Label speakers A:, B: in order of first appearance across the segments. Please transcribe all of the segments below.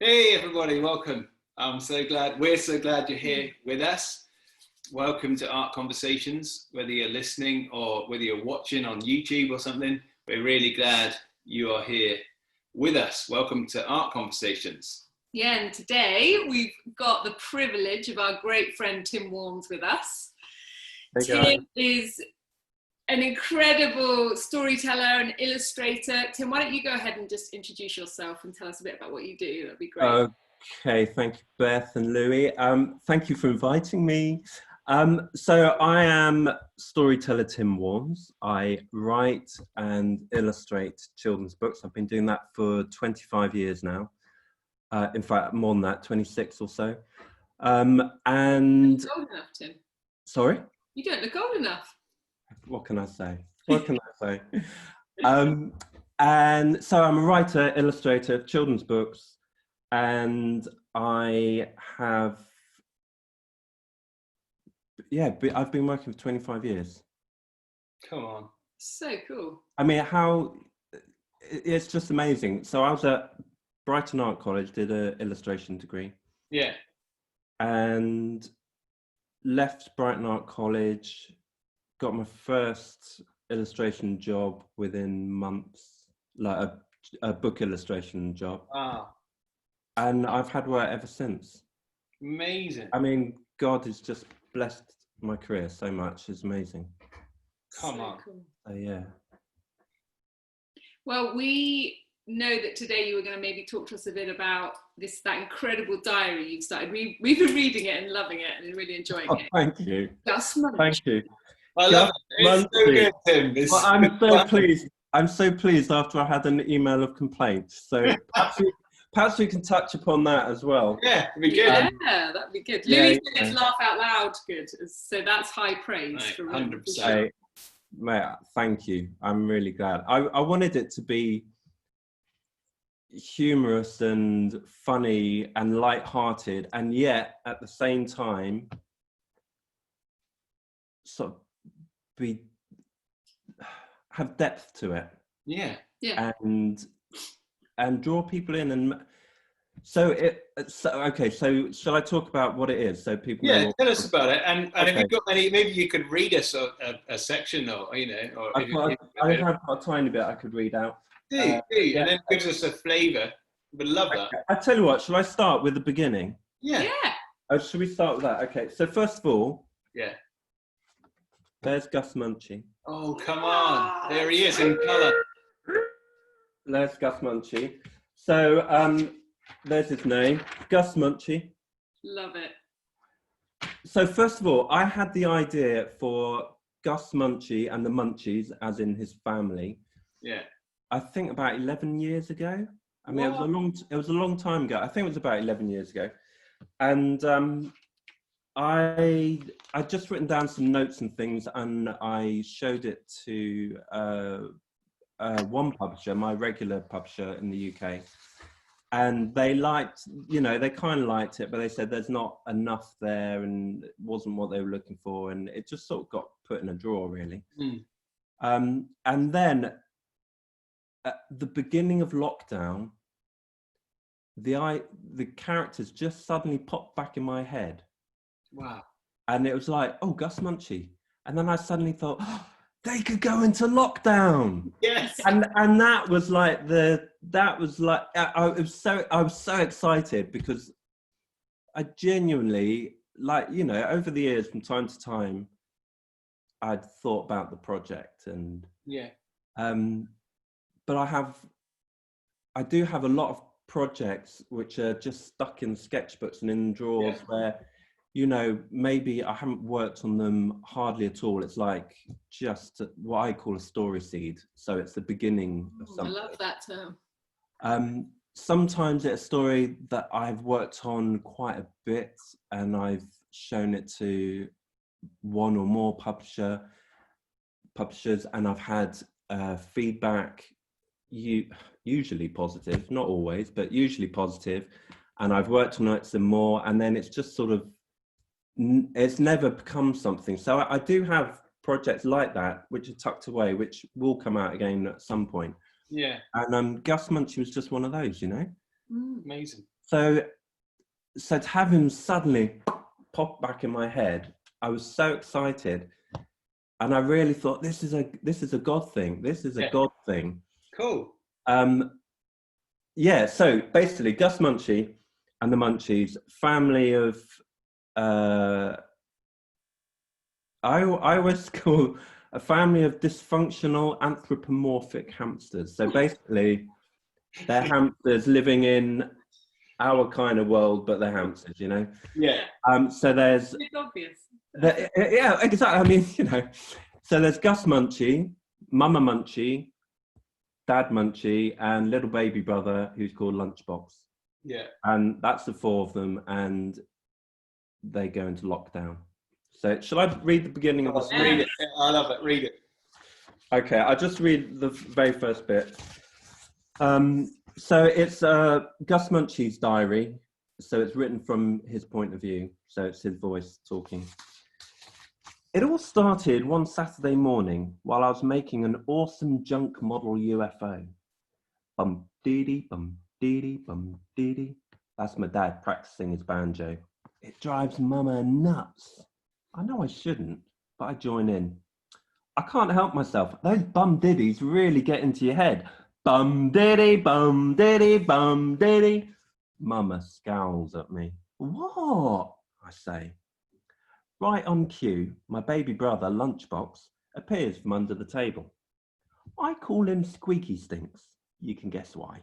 A: Hey everybody, welcome. We're so glad you're here with us. Welcome to Art Conversations, whether you're listening or whether you're watching on YouTube or something, we're really glad you are here with us. Welcome to Art Conversations.
B: Yeah, and today we've got the privilege of our great friend Tim Warnes with us.
C: Hey
B: Tim
C: guys.
B: is an incredible storyteller and illustrator. Tim, why don't you go ahead and just introduce yourself and tell us a bit about what you do? That'd be great.
C: Okay, thank you, Beth and Louis. Thank you for inviting me. So I am storyteller Tim Warnes. I write and illustrate children's books. I've been doing that for 25 years now. In fact, more than that, 26 or so. And
B: you don't look old enough, Tim.
C: Sorry?
B: You don't look old enough.
C: What can I say? What can I say? And so I'm a writer, illustrator of children's books, and I have, I've been working for 25 years.
A: Come on.
B: So cool.
C: I mean, it's just amazing. So I was at Brighton Art College, did an illustration degree.
A: Yeah.
C: And left Brighton Art College, got my first illustration job within months, like a book illustration job.
A: Wow.
C: And I've had work ever since.
A: Amazing.
C: I mean, God has just blessed my career so much. It's amazing.
A: Come on.
B: Cool.
C: So, yeah.
B: Well, we know that today you were going to maybe talk to us a bit about that incredible diary you've started. We've been reading it and loving it and really enjoying it.
C: Thank you.
B: Gus Munchie.
C: Thank you.
A: I love it. It's so good, Tim.
C: Well, I'm so pleased. I'm so pleased after I had an email of complaints. So perhaps we can touch upon that as well.
A: Yeah, it'd be good.
B: Yeah, that'd be good. Louis said it's laugh out loud good. So that's high praise.
A: Right,
B: for
A: 100%.
C: Mate, thank you. I'm really glad. I wanted it to be humorous and funny and light-hearted, and yet at the same time sort of have depth to it.
A: Yeah.
C: And draw people in. And so shall I talk about what it is so people know?
A: Tell us about it. And
C: Okay.
A: if you've got any, maybe you could read us a section, or or
C: I have a tiny bit I could read out.
A: do, and then it gives us a flavour. We'd love that.
C: I tell you what, shall I start with the beginning?
A: Yeah.
C: Should we start with that? Okay, so first of all, there's Gus Munchie.
A: Oh, come on. There he is in colour.
C: There's Gus Munchie. So there's his name, Gus Munchie.
B: Love it.
C: So first of all, I had the idea for Gus Munchie and the Munchies, as in his family.
A: Yeah.
C: I think about 11 years ago. I mean, it was a long time ago. I think it was about 11 years ago. And I'd just written down some notes and things, and I showed it to one publisher, my regular publisher in the UK. And they liked, they kind of liked it, but they said there's not enough there and it wasn't what they were looking for. And it just sort of got put in a drawer, really. And then at the beginning of lockdown, the characters just suddenly popped back in my head.
A: Wow.
C: And it was like, oh, Gus Munchie. And then I suddenly thought, oh, they could go into lockdown.
A: Yes.
C: And that was like I was so excited, because I genuinely, over the years, from time to time, I'd thought about the project, and but I do have a lot of projects which are just stuck in sketchbooks and in drawers where, maybe I haven't worked on them hardly at all. It's like just what I call a story seed. So it's the beginning of something.
B: I love that term.
C: Sometimes it's a story that I've worked on quite a bit, and I've shown it to one or more publishers, and I've had feedback, usually positive, not always, but usually positive, and I've worked on it some more, and then it's just sort of, it's never become something. So I do have projects like that which are tucked away, which will come out again at some point.
A: Yeah.
C: And Gus Munchie was just one of those,
A: Amazing.
C: So to have him suddenly pop back in my head, I was so excited, and I really thought this is a God thing. This is a God thing.
A: Cool.
C: Yeah. So basically, Gus Munchie and the Munchies, family of I always call a family of dysfunctional anthropomorphic hamsters. So basically, they're hamsters living in our kind of world, but they're hamsters, you know?
A: Yeah.
C: So there's...
B: It's obvious.
C: Yeah, exactly. I mean, you know, so there's Gus Munchie, Mama Munchie, Dad Munchie, and little baby brother who's called Lunchbox.
A: Yeah.
C: And that's the four of them, and they go into lockdown. So shall I read the beginning of the story?
A: Read it. I love it. Read it.
C: Okay, I'll just read the very first bit. So it's Gus Munchie's diary. So it's written from his point of view. So it's his voice talking. It all started one Saturday morning while I was making an awesome junk model UFO. Bum dee bum dee bum dee. That's my dad practicing his banjo. It drives Mama nuts. I know I shouldn't, but I join in. I can't help myself. Those bum diddies really get into your head. Bum diddy, bum diddy, bum diddy. Mama scowls at me. What? I say. Right on cue, my baby brother, Lunchbox, appears from under the table. I call him Squeaky Stinks. You can guess why.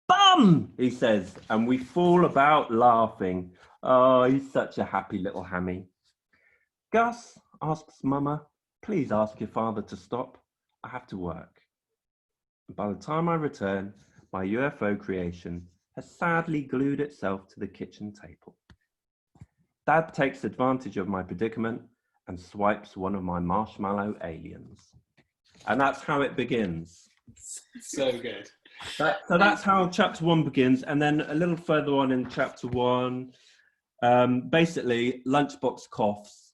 C: Bum, he says, and we fall about laughing. Oh, he's such a happy little hammy. Gus asks Mama, please ask your father to stop. I have to work. By the time I return, my UFO creation has sadly glued itself to the kitchen table. Dad takes advantage of my predicament and swipes one of my marshmallow aliens. And that's how it begins.
A: So good.
C: So that's how chapter 1 begins. And then a little further on in chapter 1, basically, Lunchbox coughs.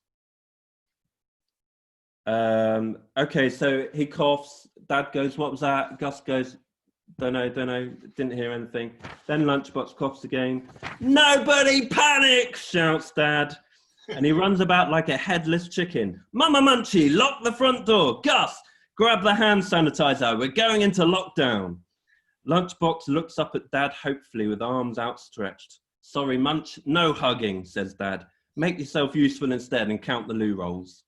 C: Okay, so he coughs. Dad goes, what was that? Gus goes, don't know, didn't hear anything. Then Lunchbox coughs again. Nobody panic, shouts Dad. And he runs about like a headless chicken. Mama Munchie, lock the front door. Gus, grab the hand sanitizer. We're going into lockdown. Lunchbox looks up at Dad hopefully with arms outstretched. Sorry, Munch, no hugging, says Dad. Make yourself useful instead and count the loo rolls.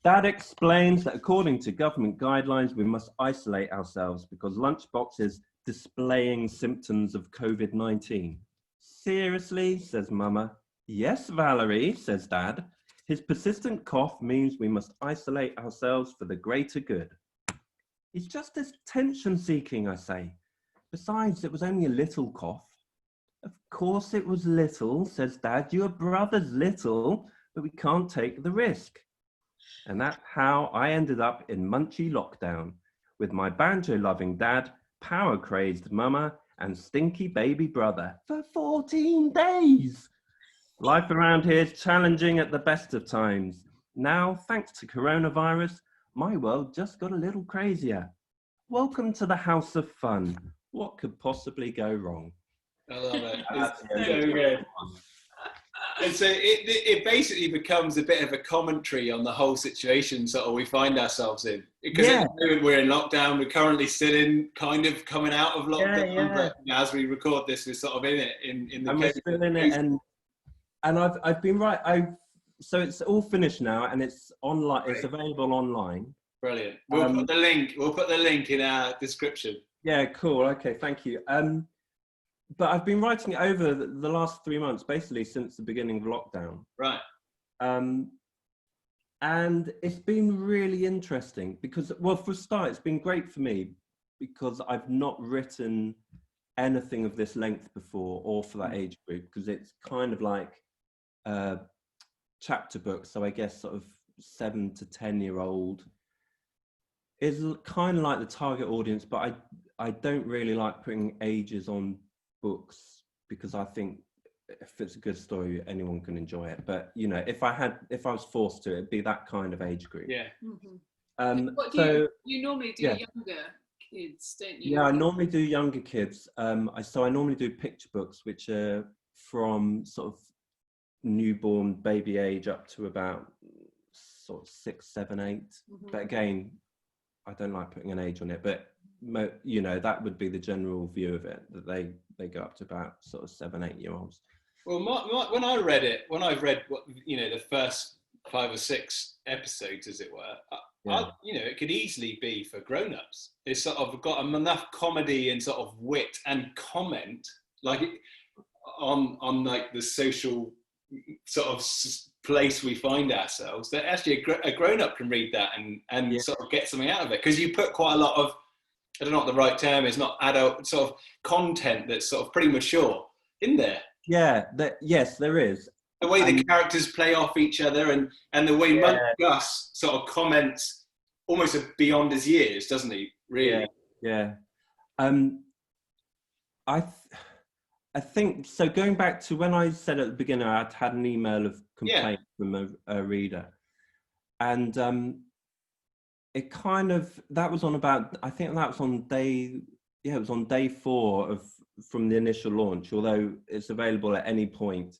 C: Dad explains that according to government guidelines, we must isolate ourselves because Lunchbox is displaying symptoms of COVID-19. Seriously, says Mama. Yes, Valerie, says Dad. His persistent cough means we must isolate ourselves for the greater good. He's just attention-seeking, I say. Besides, it was only a little cough. Of course it was little, says Dad. Your brother's little, but we can't take the risk. And that's how I ended up in Munchie lockdown with my banjo-loving dad, power-crazed mama, and stinky baby brother for 14 days. Life around here is challenging at the best of times. Now, thanks to coronavirus, my world just got a little crazier. Welcome to the house of fun. What could possibly go wrong?
A: I love it. It's so good. And so it basically becomes a bit of a commentary on the whole situation sort of we find ourselves in. Because at the moment we're in lockdown, we're currently still in kind of coming out of lockdown, but as we record this, we're sort of in it. And we're still in it, and
C: I've been right. So it's all finished now and it's online. It's available online.
A: Brilliant. We'll put the link in our description.
C: Yeah, cool. Okay, thank you. But I've been writing it over the last 3 months, basically since the beginning of lockdown.
A: Right.
C: And it's been really interesting because, well, for a start, it's been great for me because I've not written anything of this length before or for that age group, because it's kind of like chapter books. So I guess sort of 7 to 10-year-old is kind of like the target audience, but I don't really like putting ages on books because I think if it's a good story, anyone can enjoy it. But you know, if I was forced to, it'd be that kind of age group.
A: Yeah.
B: What do you normally do
C: yeah.
B: younger kids, don't you?
C: Yeah, I normally do younger kids. So I normally do picture books, which are from sort of newborn baby age up to about sort of 6, 7, 8. But again, I don't like putting an age on it, but you know, that would be the general view of it, that they go up to about sort of 7, 8 year olds.
A: Well, when I've read what, you know, the first 5 or 6 episodes, as it were, you know, it could easily be for grown-ups. It's sort of got enough comedy and sort of wit and comment, like on like the social sort of place we find ourselves, that actually a grown-up can read that and sort of get something out of it, because you put quite a lot of, I don't know what the right term is, not adult sort of content that's sort of pretty mature in there.
C: Yeah, yes, there is.
A: The way the characters play off each other, and the way Gus sort of comments almost beyond his years, doesn't he? Really?
C: Yeah. I think so. Going back to when I said at the beginning, I'd had an email of complaint from a reader, and it kind of, that was on about, I think that was on day, it was on day 4 from the initial launch, although it's available at any point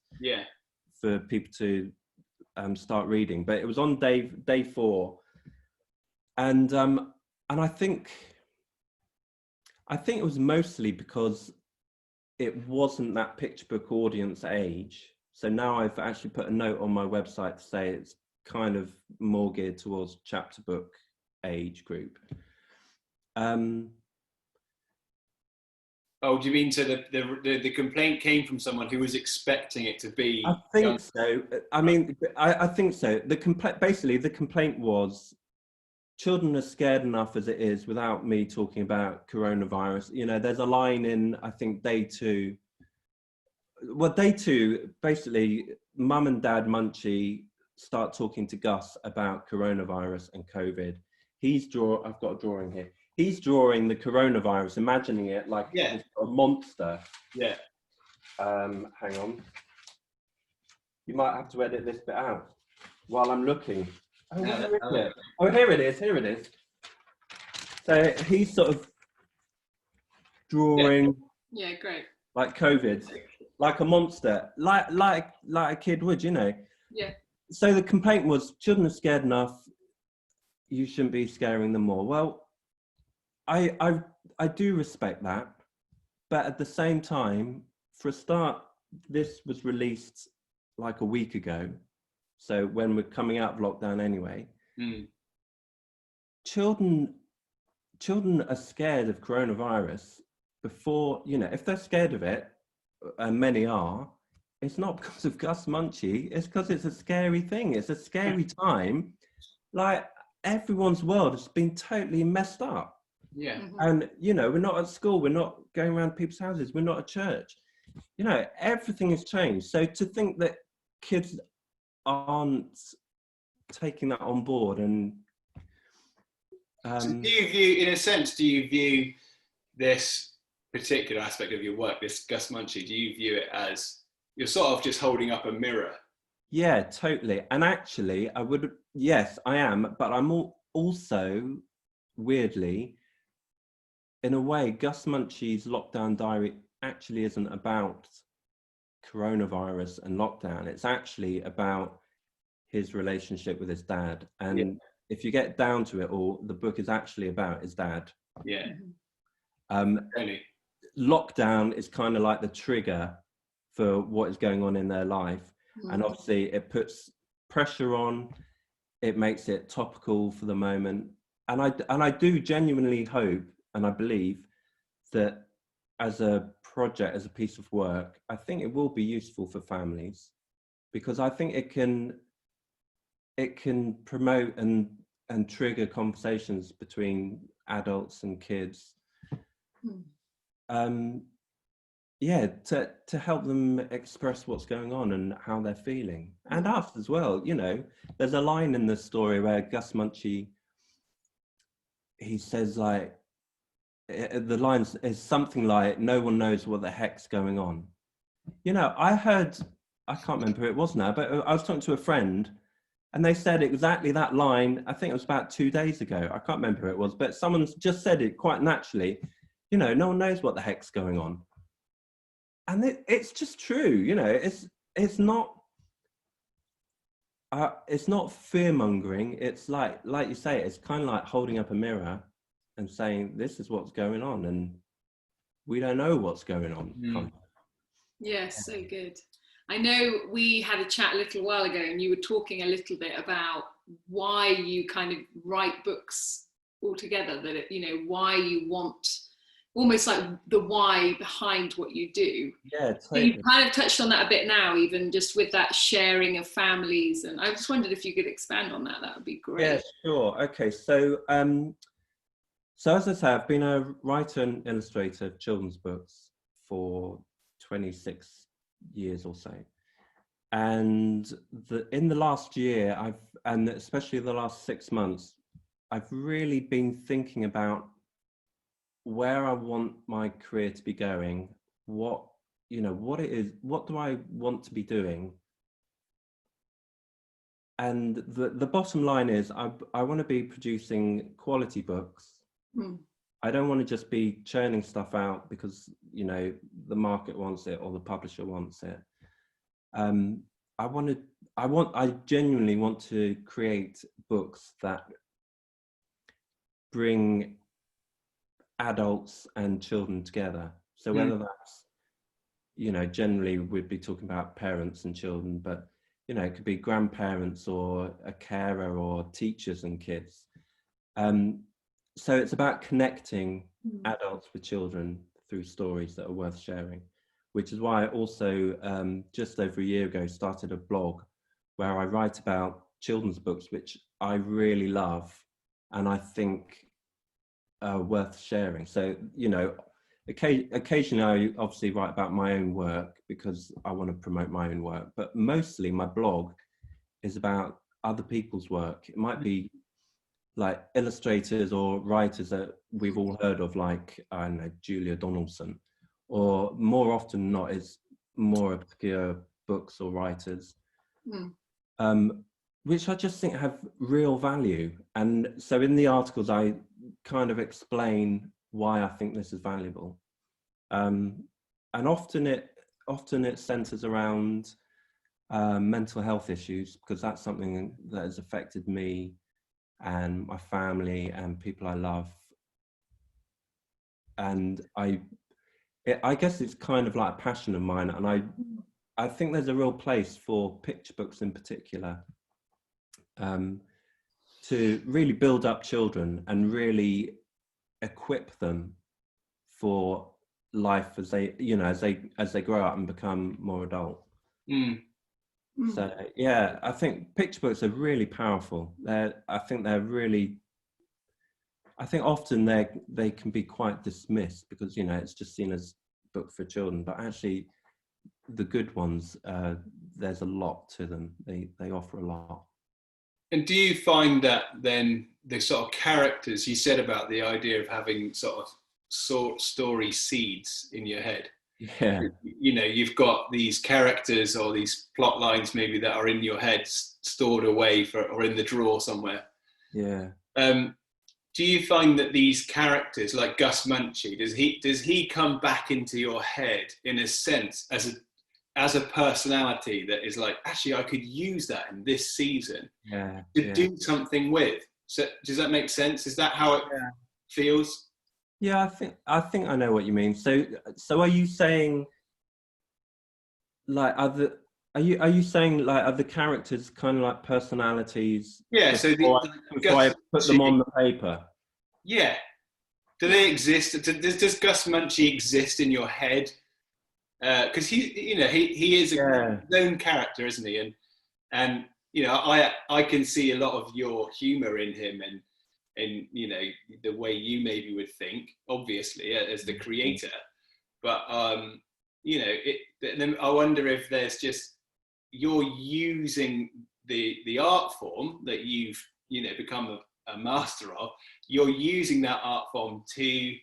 C: for people to start reading. But it was on day 4, and I think it was mostly because it wasn't that picture book audience age. So now I've actually put a note on my website to say it's kind of more geared towards chapter book age group.
A: Oh, do you mean so the complaint came from someone who was expecting it to be?
C: I think so. I mean, I think so. Basically, the complaint was, children are scared enough as it is without me talking about coronavirus. You know, there's a line in, I think, day 2. Well, day 2, basically, Mum and Dad Munchie start talking to Gus about coronavirus and COVID. I've got a drawing here. He's drawing the coronavirus, imagining it like a monster.
A: Yeah.
C: Hang on. You might have to edit this bit out while I'm looking. Oh, where is it? Oh, here it is. Here it is. So he's sort of drawing.
B: Yeah, great.
C: Like COVID, like a monster, like a kid would, you know.
B: Yeah.
C: So the complaint was, children are scared enough. You shouldn't be scaring them more. Well, I do respect that, but at the same time, for a start, this was released like a week ago. So when we're coming out of lockdown anyway, children are scared of coronavirus before, you know, if they're scared of it, and many are, it's not because of Gus Munchie, it's because it's a scary thing. It's a scary time. Like, everyone's world has been totally messed up.
A: Yeah.
C: And, you know, we're not at school, we're not going around people's houses, we're not at church. You know, everything has changed. So to think that kids aren't taking that on board, and
A: so do you view, in a sense, do you view this particular aspect of your work, this Gus Munchie, do you view it as you're sort of just holding up a mirror?
C: Yeah, totally. And actually, yes, I am, but I'm also, weirdly, in a way, Gus Munchie's Lockdown Diary actually isn't about coronavirus and lockdown. It's actually about his relationship with his dad. And if you get down to it all, the book is actually about his dad.
A: Yeah.
C: Really? Lockdown is kind of like the trigger for what is going on in their life. And obviously it puts pressure on, it makes it topical for the moment. And I do genuinely hope, and I believe, that as a project, as a piece of work, I think it will be useful for families, because I think it can promote and trigger conversations between adults and kids. To help them express what's going on and how they're feeling, and us as well. You know, there's a line in the story where Gus Munchie, he says, like, the line is something like, no one knows what the heck's going on. You know, I can't remember who it was now, but I was talking to a friend And they said exactly that line. I think it was about 2 days ago. I can't remember who it was, but someone just said it quite naturally. You know, no one knows what the heck's going on, and it's just true. You know, it's not fear mongering. It's like you say, it's kind of like holding up a mirror and saying, "This is what's going on," and we don't know what's going on.
A: Mm.
B: Yes, so good. I know we had a chat a little while ago, and you were talking a little bit about why you kind of write books altogether, that it, you know, why you want, almost like the why behind what you do.
C: Yeah, totally.
B: So you kind of touched on that a bit now, even just with that sharing of families, and I just wondered if you could expand on that. That would be great.
C: Yeah, sure. Okay, so so as I say, I've been a writer and illustrator of children's books for 26 years or so, and in the last year, and especially the last 6 months, I've really been thinking about where I want my career to be going, what it is, what do I want to be doing. And the bottom line is I want to be producing quality books. I don't want to just be churning stuff out because, you know, the market wants it or the publisher wants it. I genuinely want to create books that bring adults and children together. So whether that's, you know, generally we'd be talking about parents and children, but, you know, it could be grandparents or a carer or teachers and kids. So it's about connecting adults with children through stories that are worth sharing, which is why I also, just over a year ago, started a blog where I write about children's books, which I really love and I think are worth sharing. So, you know, occasionally I obviously write about my own work because I want to promote my own work, but mostly my blog is about other people's work. It might be like illustrators or writers that we've all heard of, like, I don't know, Julia Donaldson, or more often than not, it's more obscure books or writers, which I just think have real value. And so in the articles, I kind of explain why I think this is valuable. And often it centers around mental health issues, because that's something that has affected me and my family and people I love. And I guess it's kind of like a passion of mine, and I think there's a real place for picture books in particular, to really build up children and really equip them for life as they, you know, as they grow up and become more adult. So yeah, I think picture books are really powerful. I think often they can be quite dismissed because, you know, it's just seen as a book for children, but actually the good ones, there's a lot to them. They offer a lot.
A: And do you find that then the sort of characters you said about the idea of having sort of story seeds in your head?
C: Yeah.
A: You know, you've got these characters or these plot lines maybe that are in your head stored away or in the drawer somewhere.
C: Yeah.
A: Do you find that these characters, like Gus Munchie, does he come back into your head in a sense as a personality that is like, actually, I could use that in this season to do something with? So does that make sense? Is that how it feels?
C: Yeah, I think I know what you mean. So are you saying, like, are you saying, like, are the characters kind of like personalities?
A: Yeah. So
C: before I put them on the paper.
A: Yeah. Do they exist? Does Gus Munchie exist in your head? Because he is his own character, isn't he? And you know, I can see a lot of your humour in him, and you know, the way you maybe would think, obviously, as the creator. But you know, then I wonder if there's just, you're using the art form that you've, you know, become a master of. You're using that art form to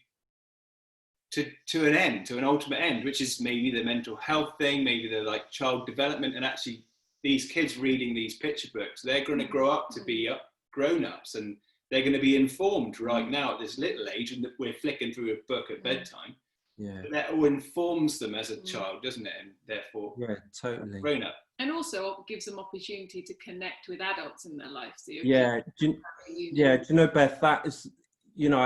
A: an end, to an ultimate end, which is maybe the mental health thing, maybe the like child development, and actually these kids reading these picture books, they're going to grow up to be grown-ups, and they're going to be informed right now at this little age, and we're flicking through a book at bedtime.
C: Yeah.
A: That all informs them as a child, doesn't it? And therefore,
C: totally.
A: Grown up.
B: And also gives them opportunity to connect with adults in their life. So
C: do you know, Beth, that is, you know,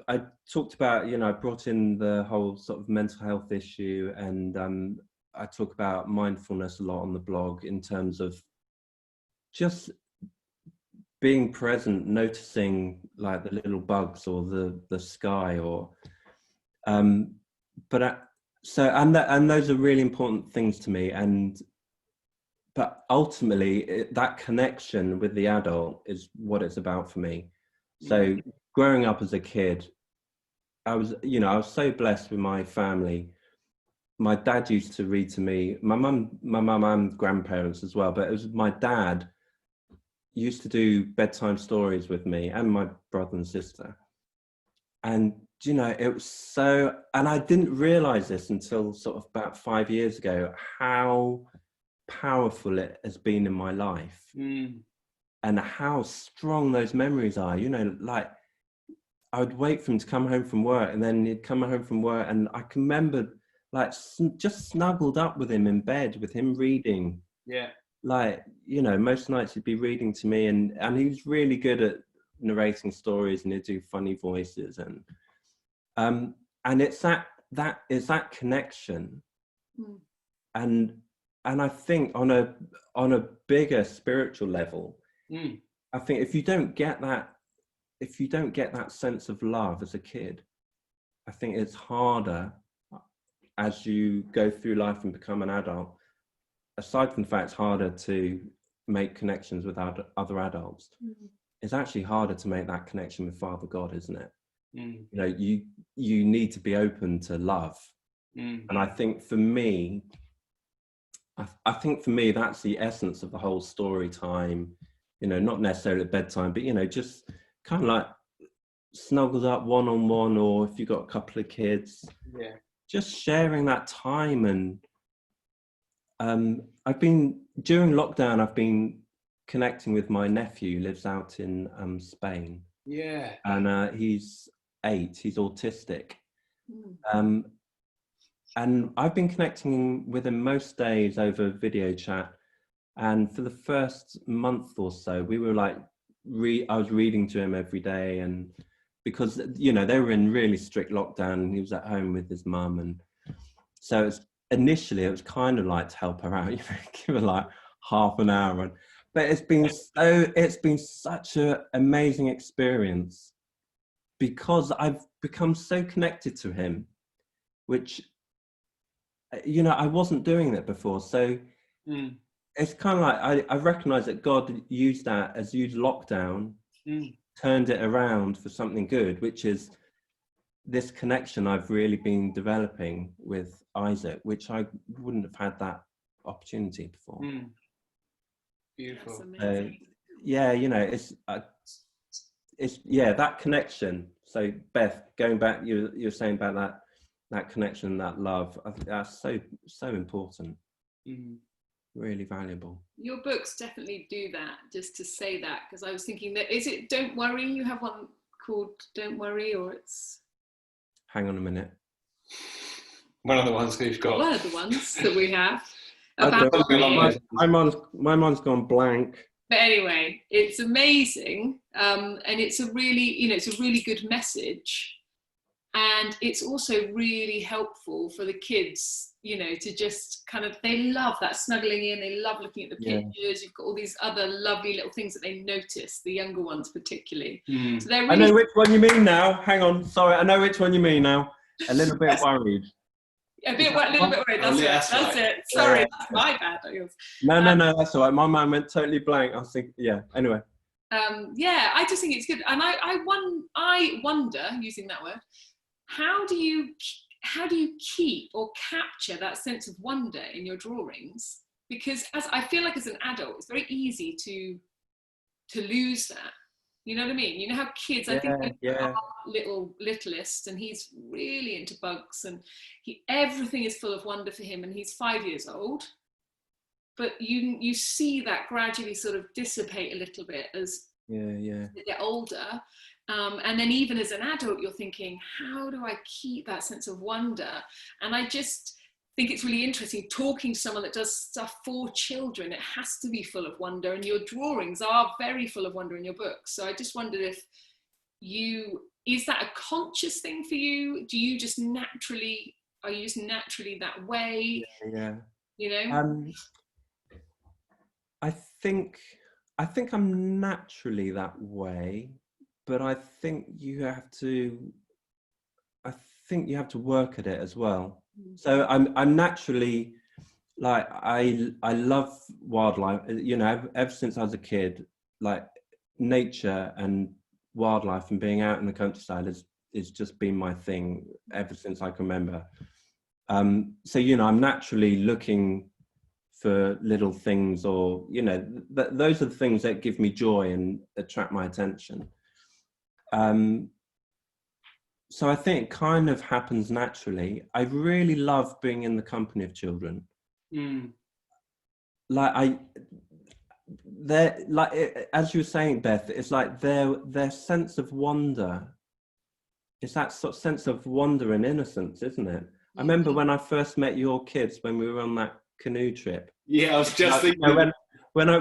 C: I talked about, you know, I brought in the whole sort of mental health issue, and I talk about mindfulness a lot on the blog in terms of just being present, noticing like the little bugs or the sky, or and those are really important things to me. But ultimately, that connection with the adult is what it's about for me. So growing up as a kid, I was so blessed with my family. My dad used to read to me, my mum and grandparents as well, but it was my dad used to do bedtime stories with me and my brother and sister. And, you know, it was so, and I didn't realize this until sort of about 5 years ago, how powerful it has been in my life, and how strong those memories are. You know, like I would wait for him to come home from work, and then he'd come home from work, and I can remember like just snuggled up with him in bed with him reading. Yeah. Like, you know, most nights he'd be reading to me, and he was really good at narrating stories, and he'd do funny voices, and it's that connection. And I think on a bigger spiritual level, I think if you don't get that sense of love as a kid, I think it's harder as you go through life and become an adult. Aside from the fact it's harder to make connections with other adults, it's actually harder to make that connection with Father God, isn't it? You know, you need to be open to love. And I think for me, that's the essence of the whole story time. You know, not necessarily at bedtime, but, you know, just kind of like snuggled up one-on-one, or if you've got a couple of kids, just sharing that time. And during lockdown, I've been connecting with my nephew who lives out in Spain. And he's 8, he's autistic. And I've been connecting with him most days over video chat. And for the first month or so, we were like, I was reading to him every day. And because, you know, they were in really strict lockdown, and he was at home with his mum. And so initially it was kind of like to help her out, you know, give her like half an hour. But it's been such an amazing experience, because I've become so connected to him, which, you know, I wasn't doing that before. So it's kind of like I recognize that God used lockdown, turned it around for something good, which is this connection I've really been developing with Isaac, which I wouldn't have had that opportunity before.
A: Beautiful.
C: Yeah, you know, it's that connection. So Beth, going back, you're saying about that connection, that love, I think that's so important. Really valuable.
B: Your books definitely do that, just to say that, because I was thinking that, is it Don't Worry? You have one called Don't Worry, or it's...
C: Hang on a minute.
A: One of the ones we've got.
B: One of the ones that we have.
C: My mind's gone blank.
B: But anyway, it's amazing, and it's a really, you know, it's a really good message, and it's also really helpful for the kids, you know, to just kind of, they love that snuggling in, they love looking at the pictures. You've got all these other lovely little things that they notice, the younger ones particularly. So they're really...
C: I know which one you mean now. Hang on, sorry, I know which one you mean now. A little bit worried.
B: A little bit worried. That's it. Sorry, that's my bad, not yours.
C: No, that's all right. My mind went totally blank. I was thinking, anyway.
B: I just think it's good, and I wonder, using that word, how do you keep or capture that sense of wonder in your drawings? Because as I feel like as an adult, it's very easy to lose that. You know what I mean? You know how kids, I think our littlest, and he's really into bugs, and everything is full of wonder for him, and he's 5 years old. but you see that gradually sort of dissipate a little bit as
C: you
B: get older. And then even as an adult, you're thinking, how do I keep that sense of wonder? And I just think it's really interesting talking to someone that does stuff for children. It has to be full of wonder, and your drawings are very full of wonder in your books. So I just wondered if is that a conscious thing for you? Do you just naturally, are you just naturally that way?
C: Yeah.
B: You know?
C: I think I'm naturally that way, but I think you have to work at it as well. So I'm naturally, like, I love wildlife, you know, ever since I was a kid. Like, nature and wildlife and being out in the countryside is just been my thing ever since I can remember. So, you know, I'm naturally looking for little things, or, you know, those are the things that give me joy and attract my attention. So I think it kind of happens naturally. I really love being in the company of children. Like, they're like, as you were saying, Beth, it's like their sense of wonder. It's that sort of sense of wonder and innocence, isn't it? I remember when I first met your kids, when we were on that canoe trip.
A: Yeah, I was just thinking.
C: When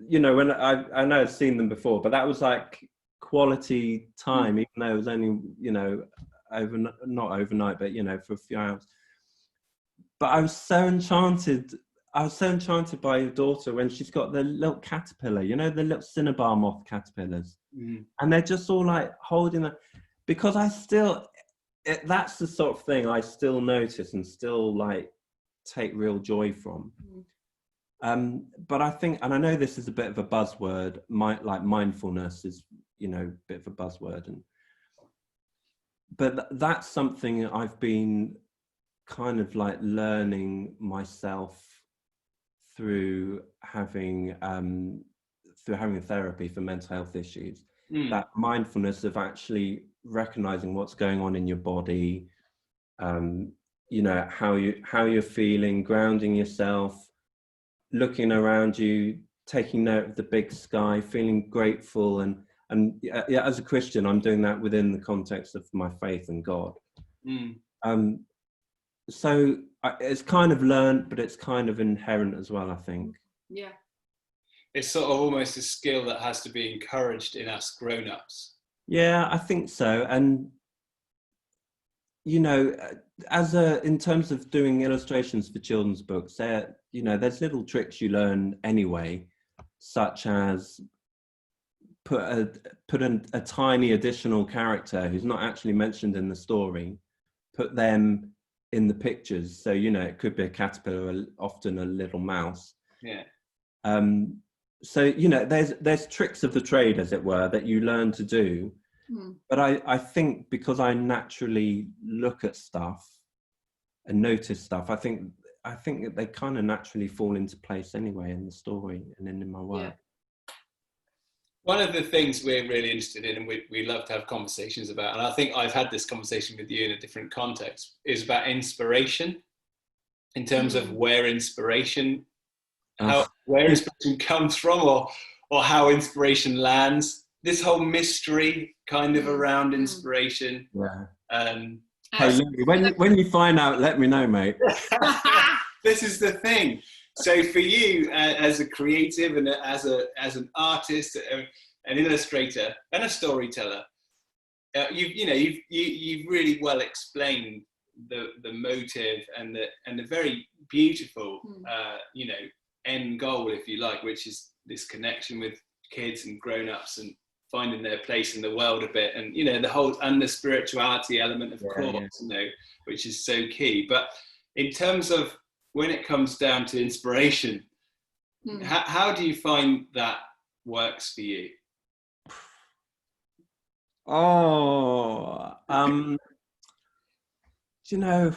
C: you know, when I know I've seen them before, but that was like quality time, even though it was only, you know, not overnight, but, you know, for a few hours. But I was so enchanted by your daughter when she's got the little caterpillar, you know, the little cinnabar moth caterpillars, and they're just all like holding that, because that's the sort of thing I still notice and still like take real joy from. But I think, and I know this is a bit of a buzzword, like mindfulness is, you know, a bit of a buzzword, but that's something I've been kind of like learning myself through having therapy for mental health issues. That mindfulness of actually recognizing what's going on in your body, you know, how you're feeling, grounding yourself, looking around you, taking note of the big sky, feeling grateful, and yeah, as a Christian, I'm doing that within the context of my faith in God. So it's kind of learned, but it's kind of inherent as well, I think.
B: Yeah.
A: It's sort of almost a skill that has to be encouraged in us grown-ups.
C: Yeah, I think so. And, you know, in terms of doing illustrations for children's books, you know, there's little tricks you learn anyway, such as put a tiny additional character who's not actually mentioned in the story, put them in the pictures. So, you know, it could be a caterpillar, often a little mouse.
A: Yeah.
C: So, you know, there's tricks of the trade, as it were, that you learn to do. But I think because I naturally look at stuff and notice stuff, I think that they kind of naturally fall into place anyway in the story and in my work.
A: Yeah. One of the things we're really interested in, and we love to have conversations about, and I think I've had this conversation with you in a different context, is about inspiration, in terms of where inspiration comes from, or how inspiration lands. This whole mystery kind of around inspiration.
C: Yeah. Hey, when you find out, let me know, mate.
A: This is the thing. So for you, as a creative and as an artist, an illustrator, and a storyteller, you've really well explained the motive and the very beautiful end goal, if you like, which is this connection with kids and grown-ups and finding their place in the world a bit, and, you know, the spirituality element, of course, you know, which is so key. But in terms of when it comes down to inspiration, how do you find that works for you?
C: You know,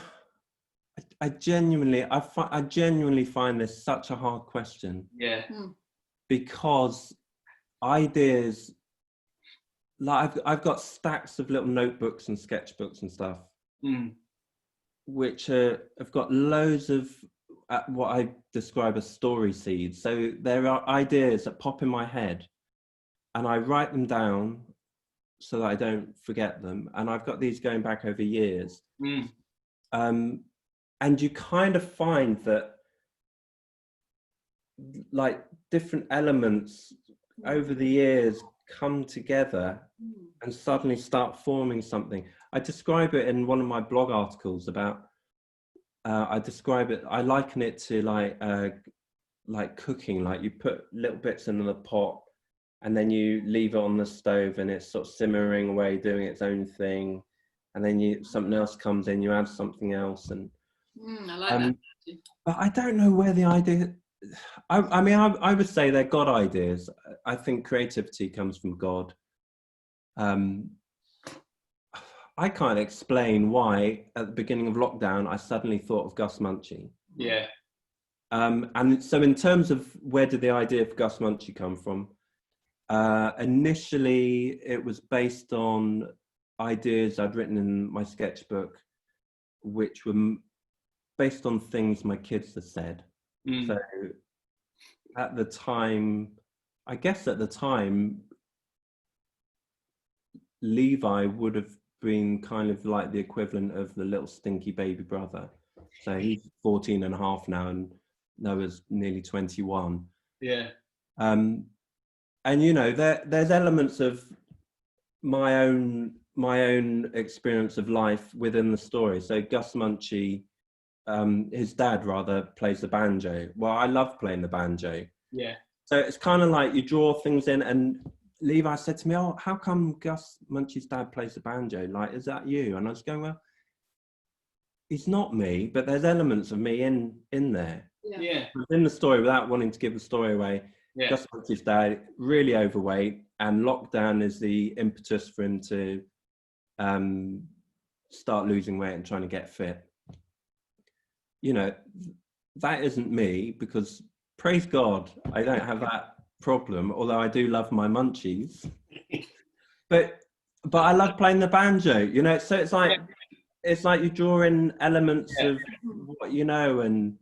C: I genuinely find this such a hard question.
A: Yeah.
C: Because ideas, like I've got stacks of little notebooks and sketchbooks and stuff, which have got loads of what I describe as story seeds. So there are ideas that pop in my head, and I write them down so that I don't forget them. And I've got these going back over years. And you kind of find that, like, different elements over the years come together and suddenly start forming something. I describe it in one of my blog articles about, I liken it to like cooking. Like, you put little bits in the pot and then you leave it on the stove and it's sort of simmering away, doing its own thing. And then something else comes in, you add something else. And
B: I like that.
C: But I don't know where the idea, I mean, I would say they're God ideas. I think creativity comes from God. I can't explain why at the beginning of lockdown I suddenly thought of Gus Munchie.
A: Yeah.
C: And so in terms of where did the idea for Gus Munchie come from? Initially, it was based on ideas I'd written in my sketchbook, which were based on things my kids had said. So at the time, I guess at the time, Levi would have been kind of like the equivalent of the little stinky baby brother. So he's 14 and a half now, and Noah's nearly 21.
A: Yeah.
C: And you know, there's elements of my own experience of life within the story. So Gus Munchie, his dad rather, plays the banjo. Well, I love playing the banjo.
A: Yeah.
C: So it's kind of like you draw things in, and Levi said to me, "Oh, how come Gus Munchie's dad plays the banjo? Like, is that you?" And I was going, "Well, he's not me, but there's elements of me in there."
A: Yeah.
C: Within the story, without wanting to give the story away, Gus Munchie's dad, really overweight, and lockdown is the impetus for him to start losing weight and trying to get fit. You know, that isn't me, because praise God, I don't have that problem, although I do love my munchies. but I love playing the banjo, you know, so it's like you draw in elements of what you know. And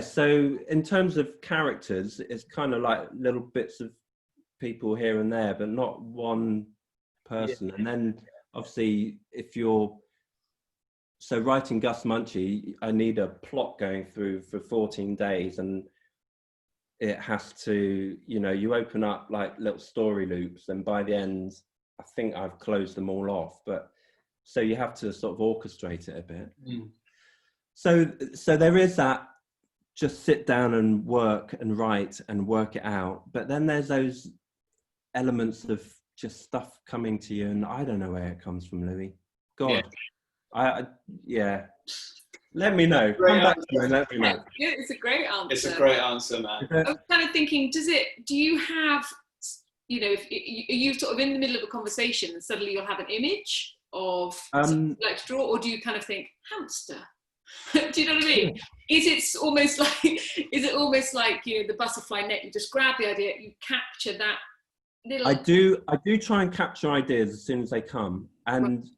C: so in terms of characters, it's kind of like little bits of people here and there, but not one person. And then obviously, if you're writing Gus Munchie, I need a plot going through for 14 days, and it has to, you know, you open up like little story loops, and by the end, I think I've closed them all off. But so you have to sort of orchestrate it a bit. So there is that, just sit down and work and write and work it out. But then there's those elements of just stuff coming to you, and I don't know where it comes from, Louis. God, let me know. Come back to me and let me know.
B: It's a great answer.
A: It's a great answer, man.
B: I was kind of thinking, do you have, you know, if you sort of in the middle of a conversation and suddenly you'll have an image of something you like to draw, or do you kind of think hamster? Do you know what I mean? Is it almost like, you know, the butterfly net? You just grab the idea, you capture that little. I
C: do try and capture ideas as soon as they come, and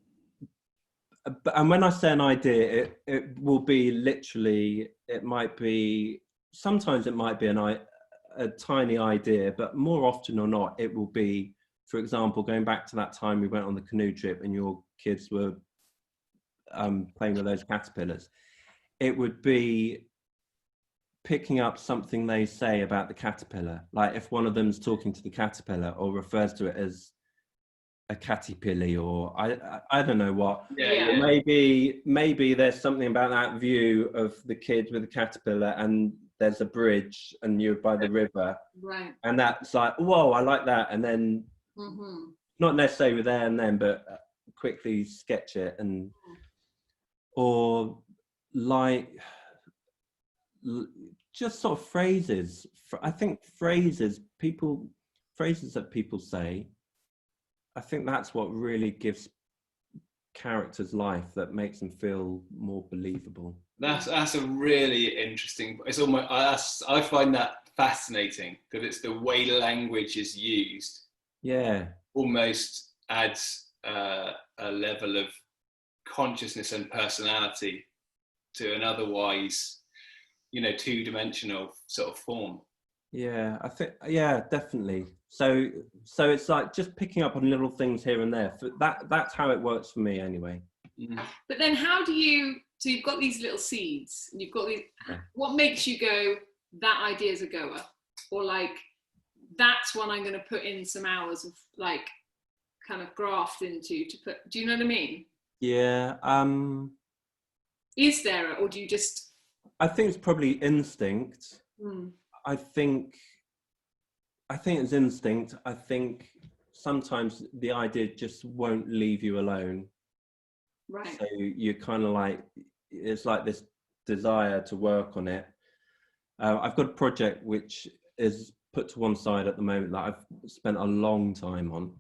C: when I say an idea, it will be literally, sometimes it might be a tiny idea, but more often or not, it will be, for example, going back to that time we went on the canoe trip and your kids were playing with those caterpillars. It would be picking up something they say about the caterpillar. Like if one of them's talking to the caterpillar or refers to it as a caterpillar, or I don't know what.
A: Yeah.
C: Maybe there's something about that view of the kid with the caterpillar, and there's a bridge and you're by the river.
B: Right.
C: And that's like, whoa, I like that. And then not necessarily there and then, but quickly sketch it. And or like just sort of phrases. I think phrases that people say, I think that's what really gives characters life, that makes them feel more believable.
A: That's a really interesting, it's almost, I find that fascinating, because it's the way language is used. Almost adds a level of consciousness and personality to an otherwise, you know, two-dimensional sort of form.
C: Yeah, I think, yeah, definitely. So it's like just picking up on little things here and there. That's how it works for me anyway.
B: But then how do you, so you've got these little seeds and you've got these, what makes you go, that idea's a goer? Or like, that's one I'm going to put in some hours of like kind of graft into to put, do you know what I mean?
C: Yeah.
B: Is there, or do you just?
C: I think it's probably instinct.
B: Mm.
C: I think it's instinct. I think sometimes the idea just won't leave you alone.
B: Right.
C: So you're kind of like, it's like this desire to work on it. I've got a project which is put to one side at the moment that I've spent a long time on.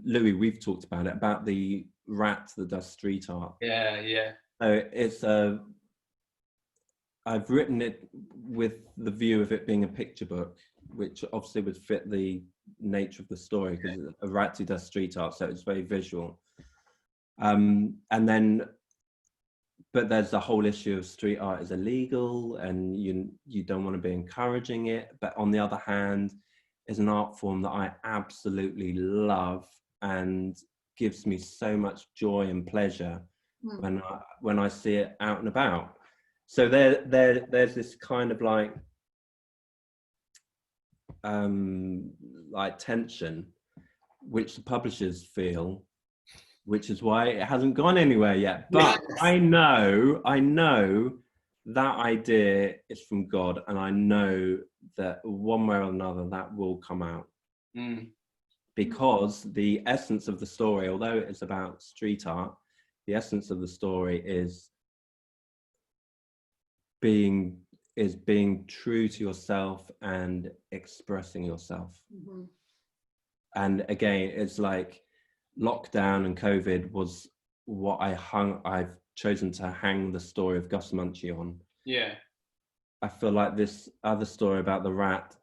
C: Louis, we've talked about the rat that does street art.
A: Yeah, yeah.
C: So it's I've written it with the view of it being a picture book, which obviously would fit the nature of the story because it's a rat who does street art, so it's very visual. And then, but there's the whole issue of street art is illegal and you don't want to be encouraging it. But on the other hand, is an art form that I absolutely love and gives me so much joy and pleasure when I see it out and about. So there's this kind of like tension which the publishers feel, which is why it hasn't gone anywhere yet. But I know that idea is from God, and I know that one way or another that will come out. Because the essence of the story, although it's about street art, the essence of the story is being true to yourself and expressing yourself. And again, it's like lockdown and COVID was what I've chosen to hang the story of Gus Munchie on.
A: Yeah.
C: I feel like this other story about the rat,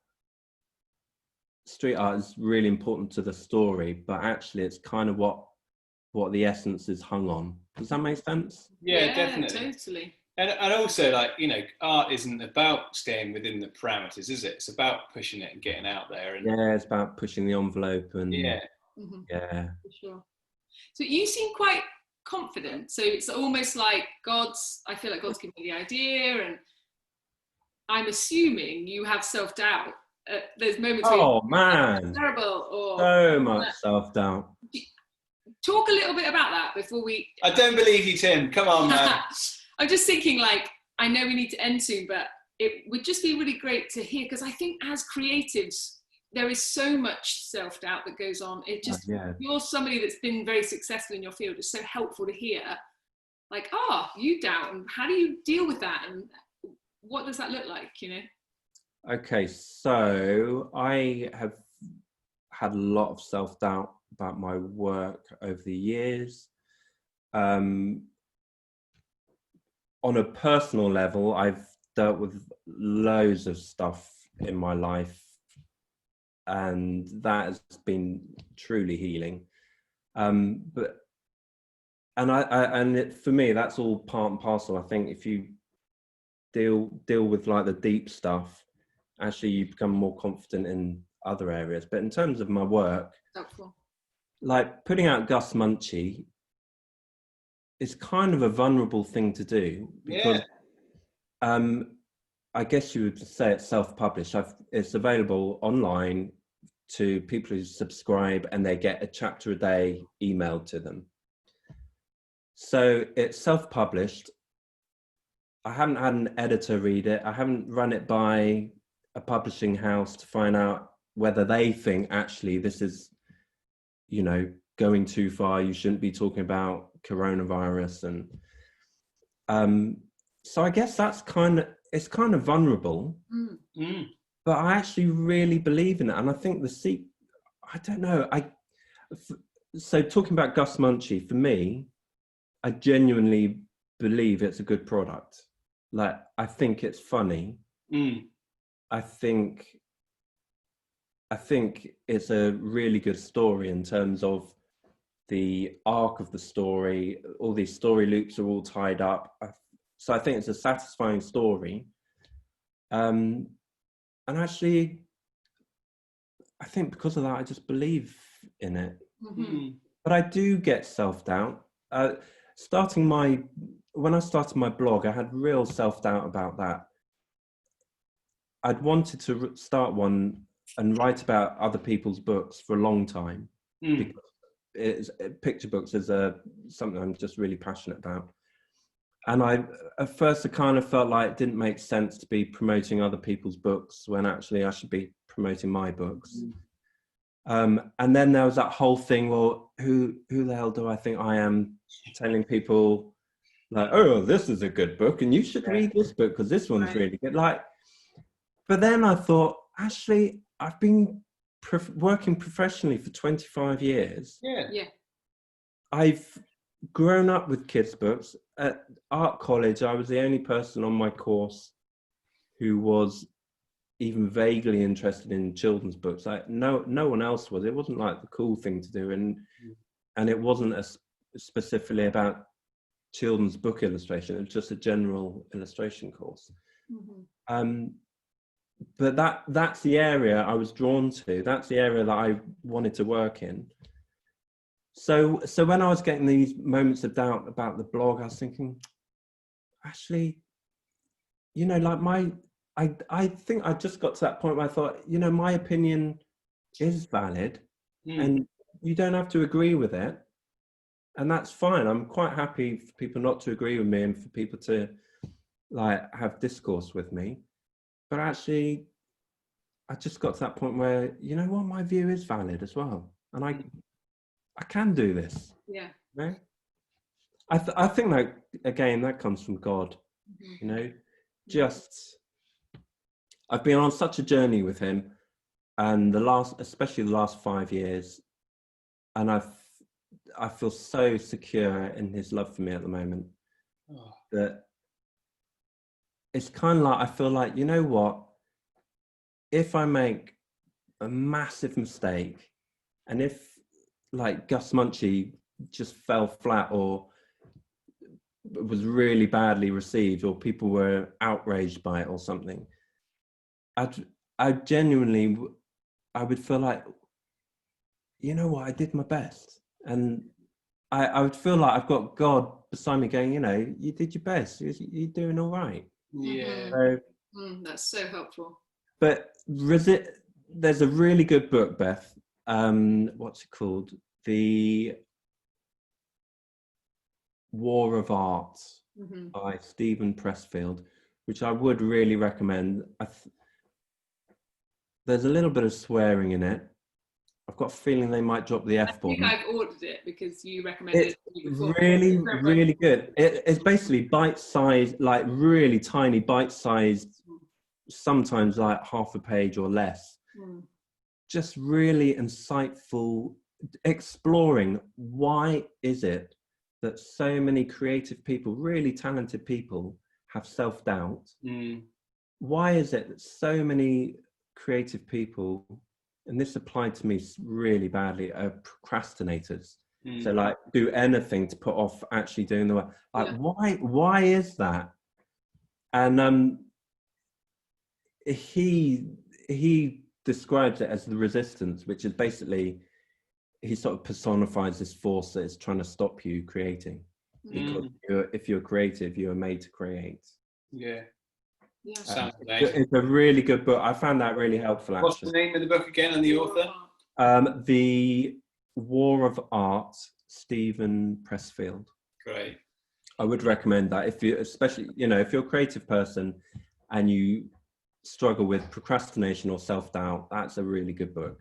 C: street art is really important to the story, but actually it's kind of what the essence is hung on. Does that make sense?
A: Yeah, definitely.
B: Totally.
A: And also, like, you know, art isn't about staying within the parameters, is it? It's about pushing it and getting out there. And
C: yeah, it's about pushing the envelope and
A: yeah.
B: For sure. So you seem quite confident. So it's almost like I feel like God's given me the idea, and I'm assuming you have self-doubt. There's moments
C: oh
B: where
C: man,
B: terrible, or
C: so much self-doubt.
B: Talk a little bit about that before we.
A: I don't believe you, Tim. Come on, man.
B: I'm just thinking, like, I know we need to end soon, but it would just be really great to hear, because I think as creatives, there is so much self-doubt that goes on. It just, you're somebody that's been very successful in your field. It's so helpful to hear, like, you doubt, and how do you deal with that? And what does that look like, you know?
C: Okay, so I have had a lot of self-doubt about my work over the years. On a personal level, I've dealt with loads of stuff in my life, and that has been truly healing. For me, that's all part and parcel. I think if you deal with like the deep stuff, actually you become more confident in other areas. But in terms of my work, like putting out Gus Munchie is kind of a vulnerable thing to do, because I guess you would say it's self-published. It's available online to people who subscribe, and they get a chapter a day emailed to them. So it's self-published. I haven't had an editor read it. I haven't run it by a publishing house to find out whether they think actually this is, you know, going too far. You shouldn't be talking about coronavirus. And so I guess it's kind of vulnerable, but I actually really believe in it. And I think I don't know. So talking about Gus Munchie, for me, I genuinely believe it's a good product. Like, I think it's funny. I think it's a really good story in terms of the arc of the story, all these story loops are all tied up. So I think it's a satisfying story. And actually, I think because of that, I just believe in it.
B: Mm-hmm.
C: But I do get self-doubt. When I started my blog, I had real self-doubt about that. I'd wanted to start one and write about other people's books for a long time, because picture books is something I'm just really passionate about. And at first I kind of felt like it didn't make sense to be promoting other people's books when actually I should be promoting my books. And then there was that whole thing, well, who the hell do I think I am telling people like, oh, this is a good book and you should read this book because this one's really good. But then I thought, actually, I've been working professionally for 25 years.
B: Yeah.
C: I've grown up with kids' books. At art college, I was the only person on my course who was even vaguely interested in children's books. No one else was. It wasn't like the cool thing to do, and it wasn't specifically about children's book illustration. It was just a general illustration course. But that's the area I was drawn to. That's the area that I wanted to work in. So when I was getting these moments of doubt about the blog, I was thinking, actually, like I think I just got to that point where I thought, my opinion is valid and you don't have to agree with it. And that's fine. I'm quite happy for people not to agree with me and for people to have discourse with me. But actually, I just got to that point where, my view is valid as well. And I can do this.
B: Yeah.
C: I think that, again, that comes from God, I've been on such a journey with him, and especially the last 5 years, and I feel so secure in his love for me at the moment that it's kind of like, I feel like, you know what, if I make a massive mistake, and if like Gus Munchie just fell flat or was really badly received or people were outraged by it or something, I genuinely, I would feel like, you know what, I did my best. And I would feel like I've got God beside me going, you did your best. You're doing all right.
A: Yeah.
C: So,
B: that's so helpful.
C: But there's a really good book, Beth. What's it called? The War of Art by Stephen Pressfield, which I would really recommend. There's a little bit of swearing in it. I've got a feeling they might drop the F-bomb.
B: I think I've ordered it because you recommended it to me before.
C: Really, really good. It's basically bite-sized, like really tiny bite-sized, sometimes like half a page or less. Just really insightful, exploring why is it that so many creative people, really talented people, have self-doubt? Why is it that so many creative people, and this applied to me really badly, are procrastinators? So do anything to put off actually doing the work. Why is that? And he describes it as the resistance, which is basically, he sort of personifies this force that is trying to stop you creating. Because if you're creative, you are made to create.
A: Sounds amazing.
C: It's a really good book. I found that really helpful, actually.
A: What's the name of the book again and the author?
C: The War of Art, Stephen Pressfield.
A: Great.
C: I would recommend that especially if you're a creative person and you struggle with procrastination or self-doubt, that's a really good book.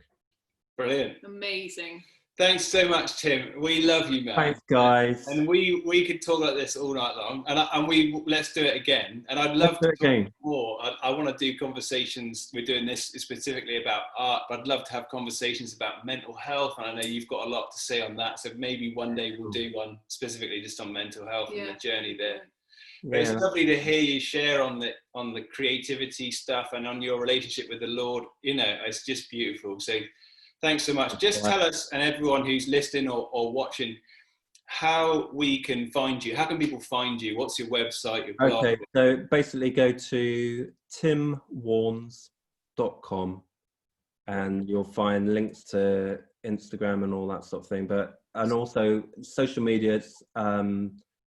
A: Brilliant.
B: Amazing.
A: Thanks so much, Tim. We love you, man.
C: Thanks, guys.
A: And we could talk like this all night long, and let's do it again. And I'd love to talk more. I want to do conversations. We're doing this specifically about art, but I'd love to have conversations about mental health. And I know you've got a lot to say on that. So maybe one day we'll do one specifically just on mental health and the journey there. But it's lovely to hear you share on the creativity stuff and on your relationship with the Lord. It's just beautiful. So Thanks so much. Just tell us, and everyone who's listening or watching, how we can find you. How can people find you? What's your website, your blog?
C: Okay, so basically go to timwarnes.com and you'll find links to Instagram and all that sort of thing. And also social media,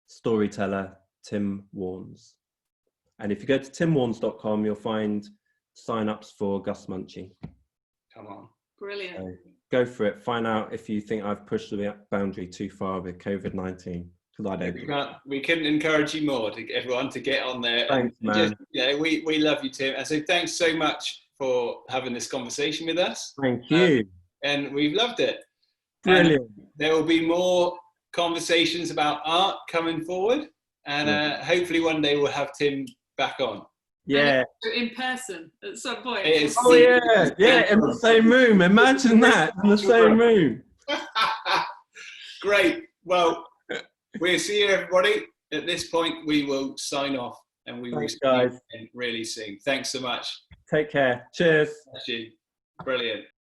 C: storyteller Tim Warnes. And if you go to timwarnes.com, you'll find sign-ups for Gus Munchie.
A: Come on.
B: Brilliant.
C: So go for it. Find out if you think I've pushed the boundary too far with COVID-19. Because I don't.
A: We couldn't encourage you more to get everyone to get on there.
C: Thanks, man.
A: We love you, Tim. And so thanks so much for having this conversation with us.
C: Thank you.
A: And we've loved it.
C: Brilliant.
A: And there will be more conversations about art coming forward. And hopefully one day we'll have Tim back on.
C: Yeah.
B: In person at some point.
C: Oh yeah, yeah, in the same room. Imagine that, in the same room.
A: Great. Well, we'll see you, everybody. At this point, we will sign off, and we will see you really soon. Thanks so much.
C: Take care. Cheers.
A: Actually, brilliant.